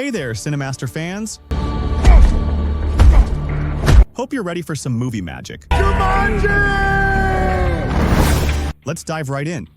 Hey there, Cinemaster fans! Hope you're ready for some movie magic. Jumanji! Let's dive right in.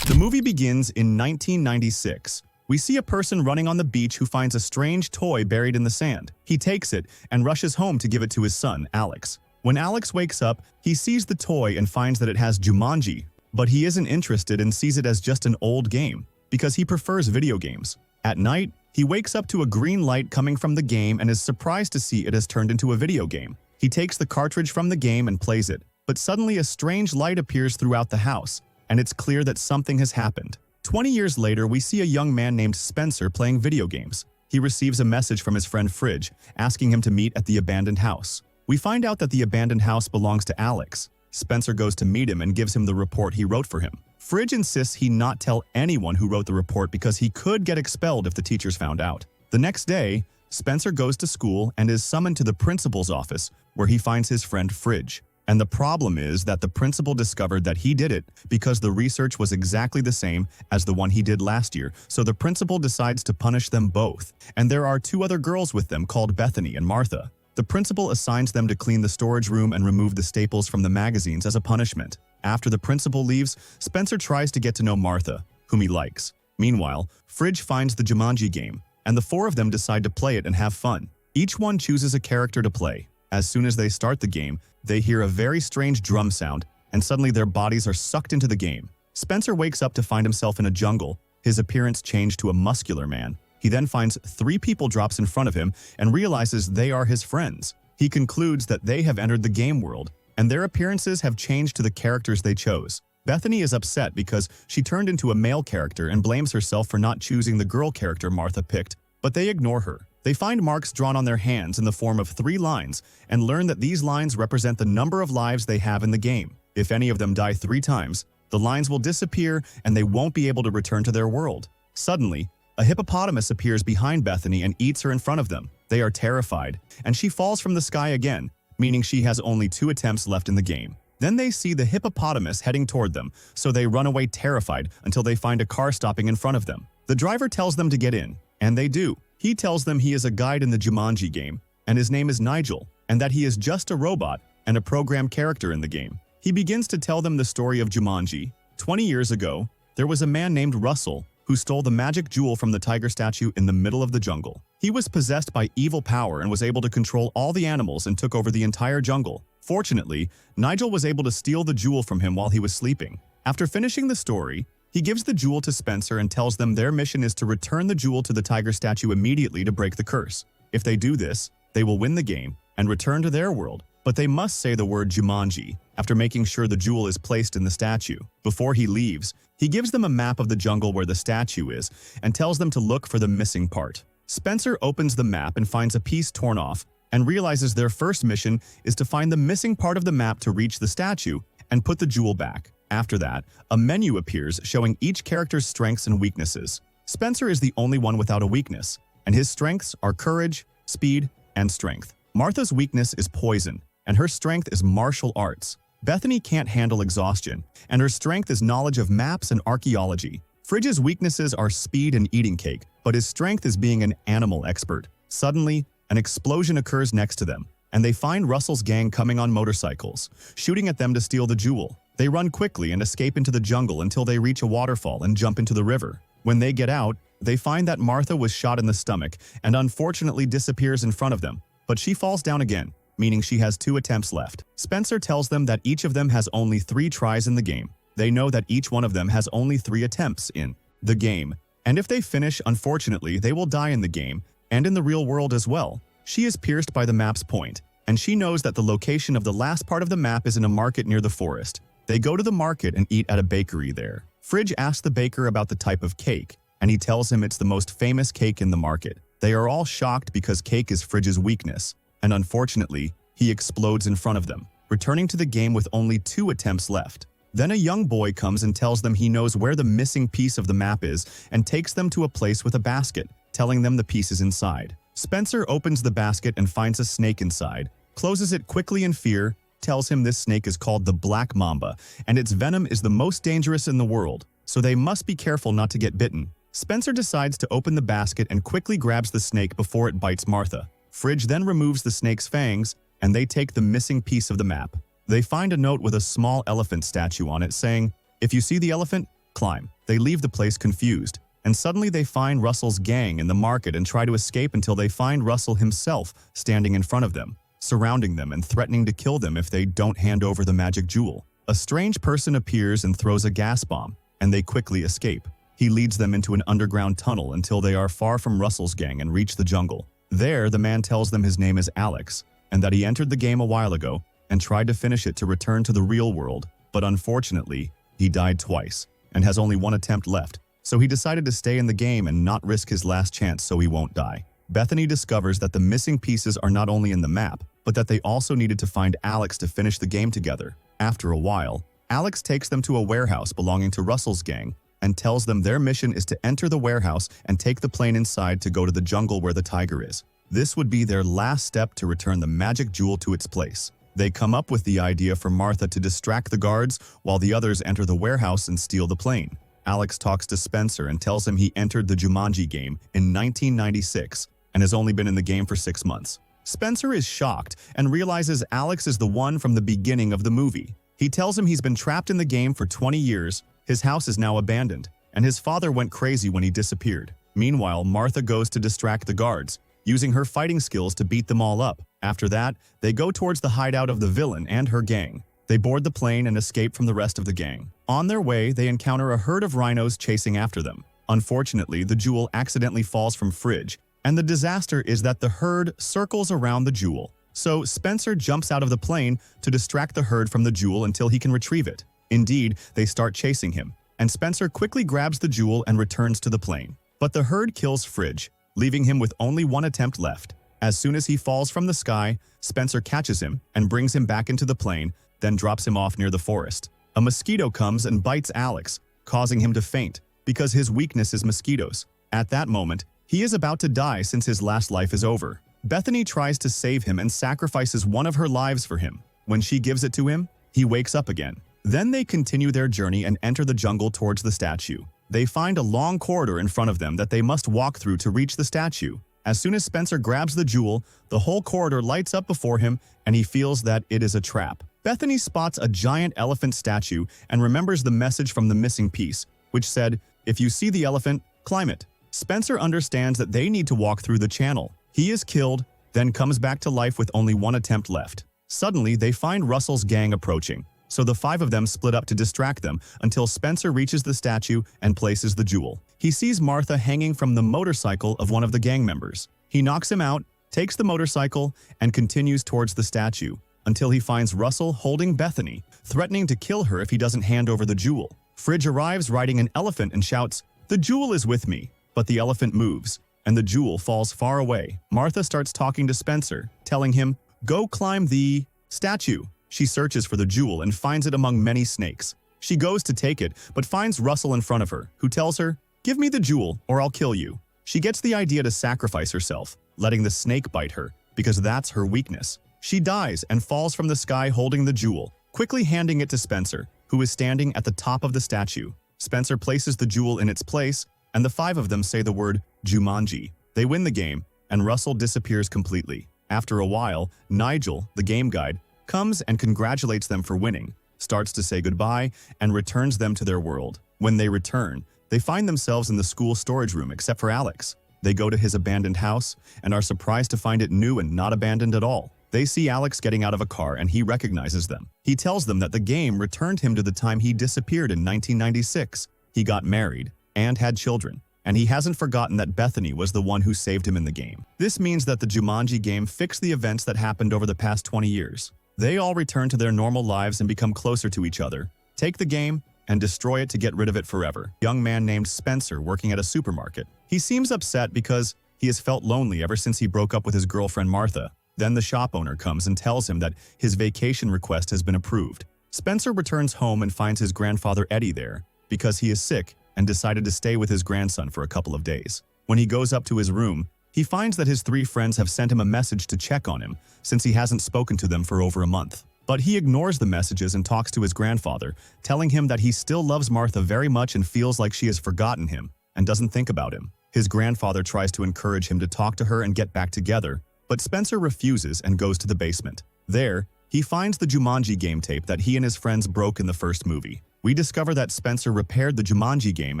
The movie begins in 1996. We see a person running on the beach who finds a strange toy buried in the sand. He takes it and rushes home to give it to his son, Alex. When Alex wakes up, he sees the toy and finds that it has Jumanji, but he isn't interested and sees it as just an old game, because he prefers video games. At night, he wakes up to a green light coming from the game and is surprised to see it has turned into a video game. He takes the cartridge from the game and plays it, but suddenly a strange light appears throughout the house, and it's clear that something has happened. 20 years later, we see a young man named Spencer playing video games. He receives a message from his friend Fridge, asking him to meet at the abandoned house. We find out that the abandoned house belongs to Alex. Spencer goes to meet him and gives him the report he wrote for him. Fridge insists he not tell anyone who wrote the report because he could get expelled if the teachers found out. The next day, Spencer goes to school and is summoned to the principal's office, where he finds his friend Fridge. And the problem is that the principal discovered that he did it because the research was exactly the same as the one he did last year, so the principal decides to punish them both. And there are two other girls with them called Bethany and Martha. The principal assigns them to clean the storage room and remove the staples from the magazines as a punishment. After the principal leaves, Spencer tries to get to know Martha, whom he likes. Meanwhile, Fridge finds the Jumanji game, and the four of them decide to play it and have fun. Each one chooses a character to play. As soon as they start the game, they hear a very strange drum sound, and suddenly their bodies are sucked into the game. Spencer wakes up to find himself in a jungle, his appearance changed to a muscular man. He then finds 3 people drops in front of him and realizes they are his friends. He concludes that they have entered the game world, and their appearances have changed to the characters they chose. Bethany is upset because she turned into a male character and blames herself for not choosing the girl character Martha picked, but they ignore her. They find marks drawn on their hands in the form of 3 lines and learn that these lines represent the number of lives they have in the game. If any of them die 3 times, the lines will disappear and they won't be able to return to their world. Suddenly, a hippopotamus appears behind Bethany and eats her in front of them. They are terrified, and she falls from the sky again, meaning she has only 2 attempts left in the game. Then they see the hippopotamus heading toward them, so they run away terrified until they find a car stopping in front of them. The driver tells them to get in, and they do. He tells them he is a guide in the Jumanji game, and his name is Nigel, and that he is just a robot and a programmed character in the game. He begins to tell them the story of Jumanji. 20 years ago, there was a man named Russell who stole the magic jewel from the tiger statue in the middle of the jungle. He was possessed by evil power and was able to control all the animals and took over the entire jungle. Fortunately, Nigel was able to steal the jewel from him while he was sleeping. After finishing the story, he gives the jewel to Spencer and tells them their mission is to return the jewel to the tiger statue immediately to break the curse. If they do this, they will win the game and return to their world, but they must say the word Jumanji after making sure the jewel is placed in the statue. Before he leaves, he gives them a map of the jungle where the statue is and tells them to look for the missing part. Spencer opens the map and finds a piece torn off and realizes their first mission is to find the missing part of the map to reach the statue and put the jewel back. After that, a menu appears showing each character's strengths and weaknesses. Spencer is the only one without a weakness, and his strengths are courage, speed, and strength. Martha's weakness is poison, and her strength is martial arts. Bethany can't handle exhaustion, and her strength is knowledge of maps and archaeology. Fridge's weaknesses are speed and eating cake, but his strength is being an animal expert. Suddenly, an explosion occurs next to them, and they find Russell's gang coming on motorcycles, shooting at them to steal the jewel. They run quickly and escape into the jungle until they reach a waterfall and jump into the river. When they get out, they find that Martha was shot in the stomach and unfortunately disappears in front of them, but she falls down again, meaning she has 2 attempts left. Spencer tells them that each of them has only 3 tries in the game. They know that each one of them has only 3 attempts in the game, and if they finish, unfortunately, they will die in the game and in the real world as well. She is pierced by the map's point, and she knows that the location of the last part of the map is in a market near the forest. They go to the market and eat at a bakery there. Fridge asks the baker about the type of cake, and he tells him it's the most famous cake in the market. They are all shocked because cake is Fridge's weakness, and unfortunately, he explodes in front of them, returning to the game with only 2 attempts left. Then a young boy comes and tells them he knows where the missing piece of the map is and takes them to a place with a basket, telling them the piece is inside. Spencer opens the basket and finds a snake inside, closes it quickly in fear, tells him this snake is called the Black Mamba, and its venom is the most dangerous in the world, so they must be careful not to get bitten. Spencer decides to open the basket and quickly grabs the snake before it bites Martha. Fridge then removes the snake's fangs, and they take the missing piece of the map. They find a note with a small elephant statue on it saying, "If you see the elephant, climb." They leave the place confused, and suddenly they find Russell's gang in the market and try to escape until they find Russell himself standing in front of them, surrounding them and threatening to kill them if they don't hand over the magic jewel. A strange person appears and throws a gas bomb, and they quickly escape. He leads them into an underground tunnel until they are far from Russell's gang and reach the jungle. There, the man tells them his name is Alex, and that he entered the game a while ago and tried to finish it to return to the real world, but unfortunately, he died twice and has only one attempt left, so he decided to stay in the game and not risk his last chance so he won't die. Bethany discovers that the missing pieces are not only in the map, but that they also needed to find Alex to finish the game together. After a while, Alex takes them to a warehouse belonging to Russell's gang and tells them their mission is to enter the warehouse and take the plane inside to go to the jungle where the tiger is. This would be their last step to return the magic jewel to its place. They come up with the idea for Martha to distract the guards while the others enter the warehouse and steal the plane. Alex talks to Spencer and tells him he entered the Jumanji game in 1996 and has only been in the game for 6 months. Spencer is shocked and realizes Alex is the one from the beginning of the movie. He tells him he's been trapped in the game for 20 years, his house is now abandoned, and his father went crazy when he disappeared. Meanwhile, Martha goes to distract the guards, using her fighting skills to beat them all up. After that, they go towards the hideout of the villain and her gang. They board the plane and escape from the rest of the gang. On their way, they encounter a herd of rhinos chasing after them. Unfortunately, the jewel accidentally falls from Fridge, and the disaster is that the herd circles around the jewel. So Spencer jumps out of the plane to distract the herd from the jewel until he can retrieve it. Indeed, they start chasing him, and Spencer quickly grabs the jewel and returns to the plane. But the herd kills Fridge, leaving him with only one attempt left. As soon as he falls from the sky, Spencer catches him and brings him back into the plane, then drops him off near the forest. A mosquito comes and bites Alex, causing him to faint, because his weakness is mosquitoes. At that moment, he is about to die since his last life is over. Bethany tries to save him and sacrifices one of her lives for him. When she gives it to him, he wakes up again. Then they continue their journey and enter the jungle towards the statue. They find a long corridor in front of them that they must walk through to reach the statue. As soon as Spencer grabs the jewel, the whole corridor lights up before him and he feels that it is a trap. Bethany spots a giant elephant statue and remembers the message from the missing piece, which said, "If you see the elephant, climb it." Spencer understands that they need to walk through the channel. He is killed, then comes back to life with only one attempt left. Suddenly, they find Russell's gang approaching, so the 5 of them split up to distract them until Spencer reaches the statue and places the jewel. He sees Martha hanging from the motorcycle of one of the gang members. He knocks him out, takes the motorcycle, and continues towards the statue until he finds Russell holding Bethany, threatening to kill her if he doesn't hand over the jewel. Fridge arrives riding an elephant and shouts, "The jewel is with me," but the elephant moves, and the jewel falls far away. Martha starts talking to Spencer, telling him, "Go climb the statue." She searches for the jewel and finds it among many snakes. She goes to take it, but finds Russell in front of her, who tells her, "Give me the jewel, or I'll kill you." She gets the idea to sacrifice herself, letting the snake bite her, because that's her weakness. She dies and falls from the sky holding the jewel, quickly handing it to Spencer, who is standing at the top of the statue. Spencer places the jewel in its place, and the 5 of them say the word Jumanji. They win the game, and Russell disappears completely. After a while, Nigel, the game guide, comes and congratulates them for winning, starts to say goodbye, and returns them to their world. When they return, they find themselves in the school storage room except for Alex. They go to his abandoned house and are surprised to find it new and not abandoned at all. They see Alex getting out of a car and he recognizes them. He tells them that the game returned him to the time he disappeared in 1996. He got married and had children, and he hasn't forgotten that Bethany was the one who saved him in the game. This means that the Jumanji game fixed the events that happened over the past 20 years. They all return to their normal lives and become closer to each other, take the game, and destroy it to get rid of it forever. A young man named Spencer working at a supermarket. He seems upset because he has felt lonely ever since he broke up with his girlfriend Martha. Then the shop owner comes and tells him that his vacation request has been approved. Spencer returns home and finds his grandfather Eddie there because he is sick and decided to stay with his grandson for a couple of days. When he goes up to his room, he finds that his 3 friends have sent him a message to check on him since he hasn't spoken to them for over a month. But he ignores the messages and talks to his grandfather, telling him that he still loves Martha very much and feels like she has forgotten him. and doesn't think about him. His grandfather tries to encourage him to talk to her and get back together, but Spencer refuses and goes to the basement. There, he finds the Jumanji game tape that he and his friends broke in the first movie. We discover that Spencer repaired the Jumanji game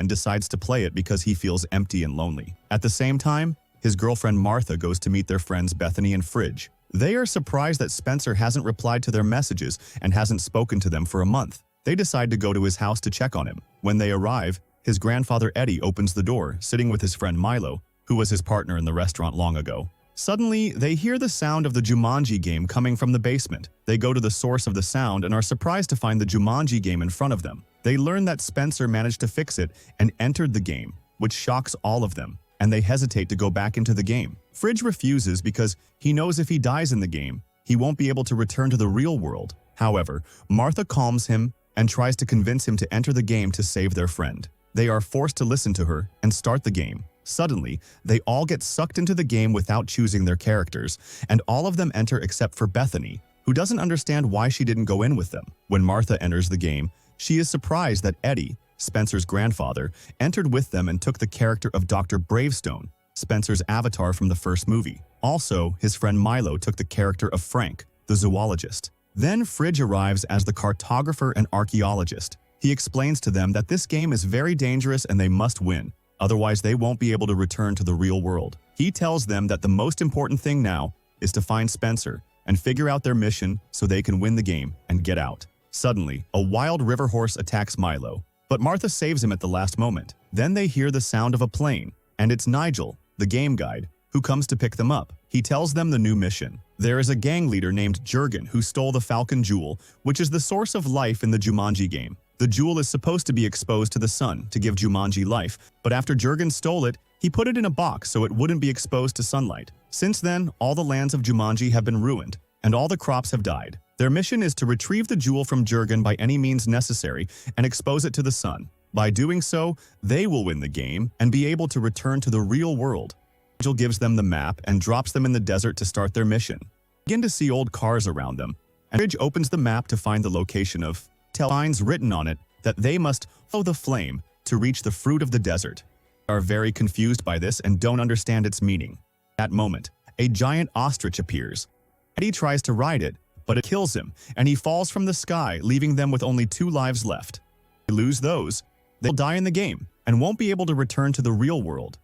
and decides to play it because he feels empty and lonely. At the same time, his girlfriend Martha goes to meet their friends Bethany and Fridge. They are surprised that Spencer hasn't replied to their messages and hasn't spoken to them for a month. They decide to go to his house to check on him. When they arrive, his grandfather Eddie opens the door, sitting with his friend Milo, who was his partner in the restaurant long ago. Suddenly, they hear the sound of the Jumanji game coming from the basement. They go to the source of the sound and are surprised to find the Jumanji game in front of them. They learn that Spencer managed to fix it and entered the game, which shocks all of them, and they hesitate to go back into the game. Fridge refuses because he knows if he dies in the game, he won't be able to return to the real world. However, Martha calms him and tries to convince him to enter the game to save their friend. They are forced to listen to her and start the game. Suddenly, they all get sucked into the game without choosing their characters, and all of them enter except for Bethany, who doesn't understand why she didn't go in with them. When Martha enters the game, she is surprised that Eddie, Spencer's grandfather, entered with them and took the character of Dr. Bravestone, Spencer's avatar from the first movie. Also, his friend Milo took the character of Frank, the zoologist. Then Fridge arrives as the cartographer and archaeologist. He explains to them that this game is very dangerous and they must win. Otherwise, they won't be able to return to the real world. He tells them that the most important thing now is to find Spencer and figure out their mission so they can win the game and get out. Suddenly, a wild river horse attacks Milo, but Martha saves him at the last moment. Then they hear the sound of a plane, and it's Nigel, the game guide, who comes to pick them up. He tells them the new mission. There is a gang leader named Jurgen who stole the Falcon Jewel, which is the source of life in the Jumanji game. The jewel is supposed to be exposed to the sun to give Jumanji life, but after Jurgen stole it, he put it in a box so it wouldn't be exposed to sunlight. Since then, all the lands of Jumanji have been ruined, and all the crops have died. Their mission is to retrieve the jewel from Jurgen by any means necessary and expose it to the sun. By doing so, they will win the game and be able to return to the real world. Nigel gives them the map and drops them in the desert to start their mission. They begin to see old cars around them, and Fridge opens the map to find the location of signs written on it that they must follow the flame to reach the fruit of the desert. They are very confused by this and don't understand its meaning. At that moment, a giant ostrich appears. Eddie tries to ride it, but it kills him, and he falls from the sky, leaving them with only 2 lives left. If they lose those, they'll die in the game and won't be able to return to the real world.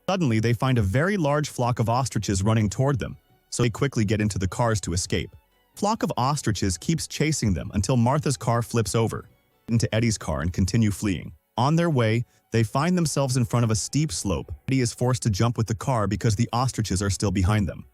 Suddenly, they find a very large flock of ostriches running toward them, so they quickly get into the cars to escape. The flock of ostriches keeps chasing them until Martha's car flips over into Eddie's car and continue fleeing. On their way, they find themselves in front of a steep slope. Eddie is forced to jump with the car because the ostriches are still behind them.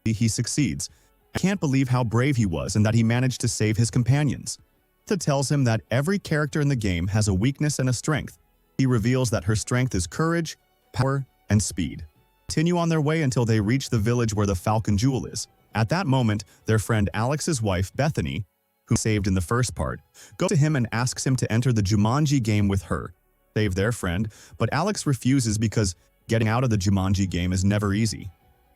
He succeeds. I can't believe how brave he was and that he managed to save his companions. Martha tells him that every character in the game has a weakness and a strength. He reveals that her strength is courage, power, and speed. They continue on their way until they reach the village where the Falcon Jewel is. At that moment, their friend Alex's wife, Bethany, who saved in the first part, goes to him and asks him to enter the Jumanji game with her, save their friend, but Alex refuses because getting out of the Jumanji game is never easy.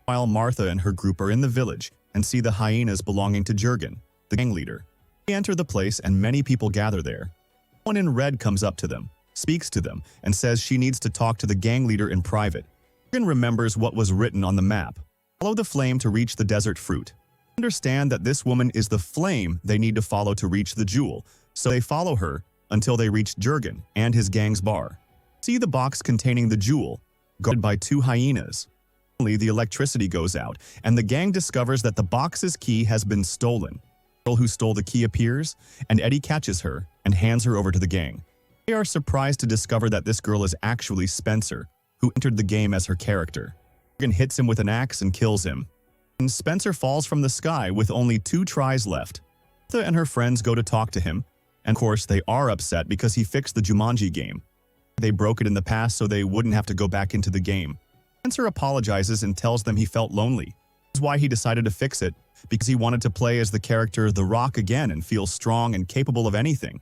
While Martha and her group are in the village and see the hyenas belonging to Jurgen, the gang leader. They enter the place and many people gather there. One in red comes up to them, speaks to them, and says she needs to talk to the gang leader in private. Jurgen remembers what was written on the map. Follow the flame to reach the desert fruit. Understand that this woman is the flame they need to follow to reach the jewel, so they follow her until they reach Jurgen and his gang's bar. See the box containing the jewel, guarded by 2 hyenas. Suddenly, the electricity goes out, and the gang discovers that the box's key has been stolen. The girl who stole the key appears, and Eddie catches her and hands her over to the gang. They are surprised to discover that this girl is actually Spencer, who entered the game as her character. Jurgen hits him with an axe and kills him. And Spencer falls from the sky with only 2 tries left. Martha and her friends go to talk to him, and of course they are upset because he fixed the Jumanji game. They broke it in the past so they wouldn't have to go back into the game. Spencer apologizes and tells them he felt lonely. This is why he decided to fix it, because he wanted to play as the character The Rock again and feel strong and capable of anything.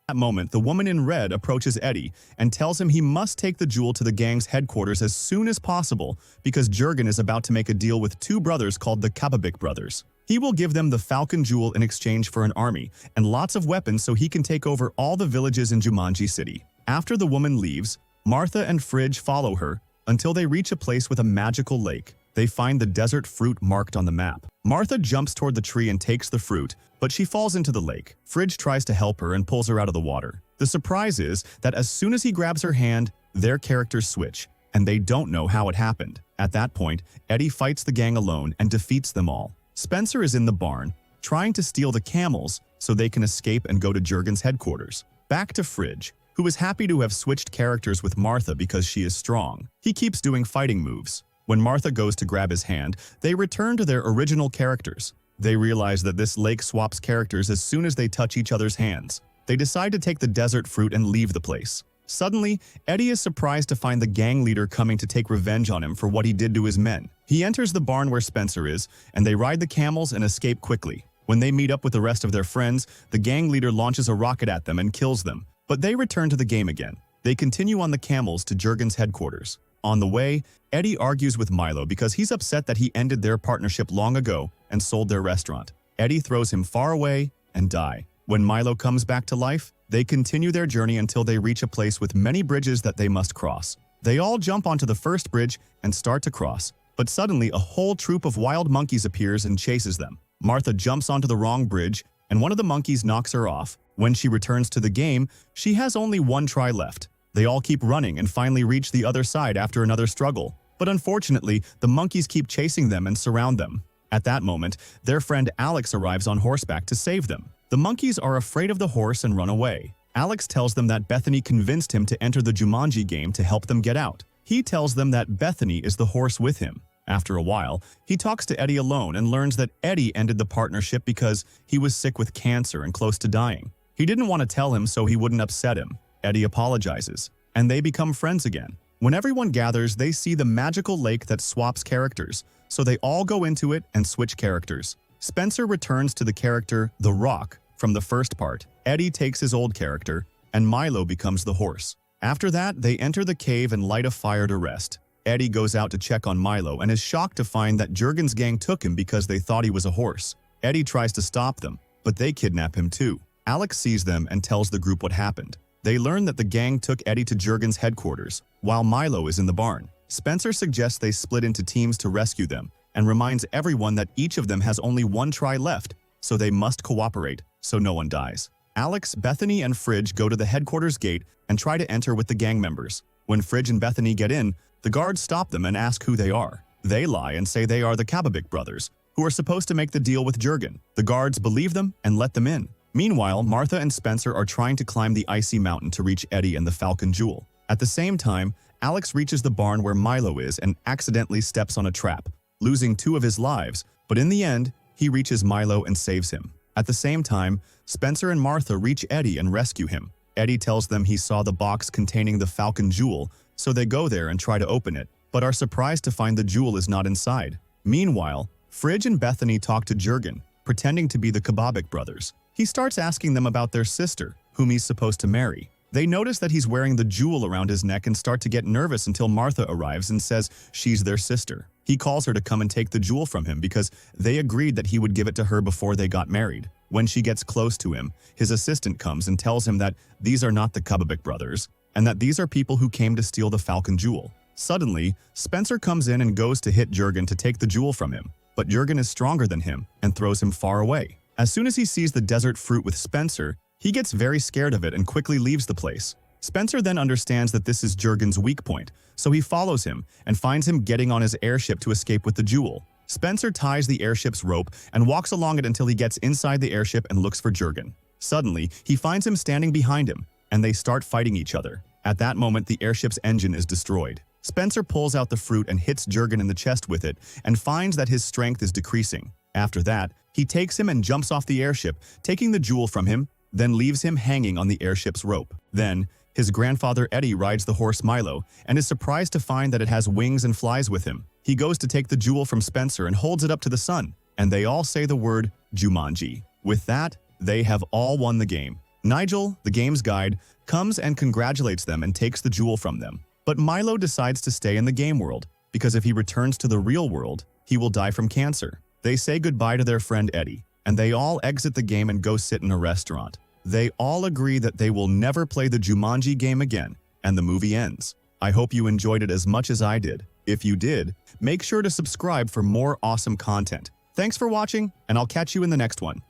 At that moment, the woman in red approaches Eddie and tells him he must take the jewel to the gang's headquarters as soon as possible because Jurgen is about to make a deal with 2 brothers called the Kababik brothers. He will give them the Falcon Jewel in exchange for an army and lots of weapons so he can take over all the villages in Jumanji City. After the woman leaves, Martha and Fridge follow her until they reach a place with a magical lake. They find the desert fruit marked on the map. Martha jumps toward the tree and takes the fruit, but she falls into the lake. Fridge tries to help her and pulls her out of the water. The surprise is that as soon as he grabs her hand, their characters switch, and they don't know how it happened. At that point, Eddie fights the gang alone and defeats them all. Spencer is in the barn, trying to steal the camels so they can escape and go to Jurgen's headquarters. Back to Fridge, who is happy to have switched characters with Martha because she is strong. He keeps doing fighting moves. When Martha goes to grab his hand, they return to their original characters. They realize that this lake swaps characters as soon as they touch each other's hands. They decide to take the desert fruit and leave the place. Suddenly, Eddie is surprised to find the gang leader coming to take revenge on him for what he did to his men. He enters the barn where Spencer is, and they ride the camels and escape quickly. When they meet up with the rest of their friends, the gang leader launches a rocket at them and kills them. But they return to the game again. They continue on the camels to Jurgen's headquarters. On the way, Eddie argues with Milo because he's upset that he ended their partnership long ago and sold their restaurant. Eddie throws him far away and die. When Milo comes back to life, they continue their journey until they reach a place with many bridges that they must cross. They all jump onto the first bridge and start to cross, but suddenly a whole troop of wild monkeys appears and chases them. Martha jumps onto the wrong bridge, and one of the monkeys knocks her off. When she returns to the game, she has only one try left. They all keep running and finally reach the other side after another struggle. But unfortunately, the monkeys keep chasing them and surround them. At that moment, their friend Alex arrives on horseback to save them. The monkeys are afraid of the horse and run away. Alex tells them that Bethany convinced him to enter the Jumanji game to help them get out. He tells them that Bethany is the horse with him. After a while, he talks to Eddie alone and learns that Eddie ended the partnership because he was sick with cancer and close to dying. He didn't want to tell him so he wouldn't upset him. Eddie apologizes, and they become friends again. When everyone gathers, they see the magical lake that swaps characters, so they all go into it and switch characters. Spencer returns to the character The Rock from the first part. Eddie takes his old character, and Milo becomes the horse. After that, they enter the cave and light a fire to rest. Eddie goes out to check on Milo and is shocked to find that Jurgen's gang took him because they thought he was a horse. Eddie tries to stop them, but they kidnap him too. Alex sees them and tells the group what happened. They learn that the gang took Eddie to Jurgen's headquarters, while Milo is in the barn. Spencer suggests they split into teams to rescue them, and reminds everyone that each of them has only one try left, so they must cooperate, so no one dies. Alex, Bethany, and Fridge go to the headquarters gate and try to enter with the gang members. When Fridge and Bethany get in, the guards stop them and ask who they are. They lie and say they are the Kababik brothers, who are supposed to make the deal with Jurgen. The guards believe them and let them in. Meanwhile, Martha and Spencer are trying to climb the icy mountain to reach Eddie and the Falcon Jewel. At the same time, Alex reaches the barn where Milo is and accidentally steps on a trap, losing 2 of his lives, but in the end, he reaches Milo and saves him. At the same time, Spencer and Martha reach Eddie and rescue him. Eddie tells them he saw the box containing the Falcon Jewel, so they go there and try to open it, but are surprised to find the jewel is not inside. Meanwhile, Fridge and Bethany talk to Jurgen, pretending to be the Kababik brothers. He starts asking them about their sister, whom he's supposed to marry. They notice that he's wearing the jewel around his neck and start to get nervous until Martha arrives and says she's their sister. He calls her to come and take the jewel from him because they agreed that he would give it to her before they got married. When she gets close to him, his assistant comes and tells him that these are not the Kababik brothers, and that these are people who came to steal the Falcon Jewel. Suddenly, Spencer comes in and goes to hit Jurgen to take the jewel from him, but Jurgen is stronger than him and throws him far away. As soon as he sees the desert fruit with Spencer, he gets very scared of it and quickly leaves the place. Spencer then understands that this is Jurgen's weak point, so he follows him and finds him getting on his airship to escape with the jewel. Spencer ties the airship's rope and walks along it until he gets inside the airship and looks for Jurgen. Suddenly, he finds him standing behind him, and they start fighting each other. At that moment, the airship's engine is destroyed. Spencer pulls out the fruit and hits Jurgen in the chest with it and finds that his strength is decreasing. After that, he takes him and jumps off the airship, taking the jewel from him, then leaves him hanging on the airship's rope. Then, his grandfather Eddie rides the horse Milo and is surprised to find that it has wings and flies with him. He goes to take the jewel from Spencer and holds it up to the sun, and they all say the word Jumanji. With that, they have all won the game. Nigel, the game's guide, comes and congratulates them and takes the jewel from them. But Milo decides to stay in the game world, because if he returns to the real world, he will die from cancer. They say goodbye to their friend Eddie, and they all exit the game and go sit in a restaurant. They all agree that they will never play the Jumanji game again, and the movie ends. I hope you enjoyed it as much as I did. If you did, make sure to subscribe for more awesome content. Thanks for watching, and I'll catch you in the next one.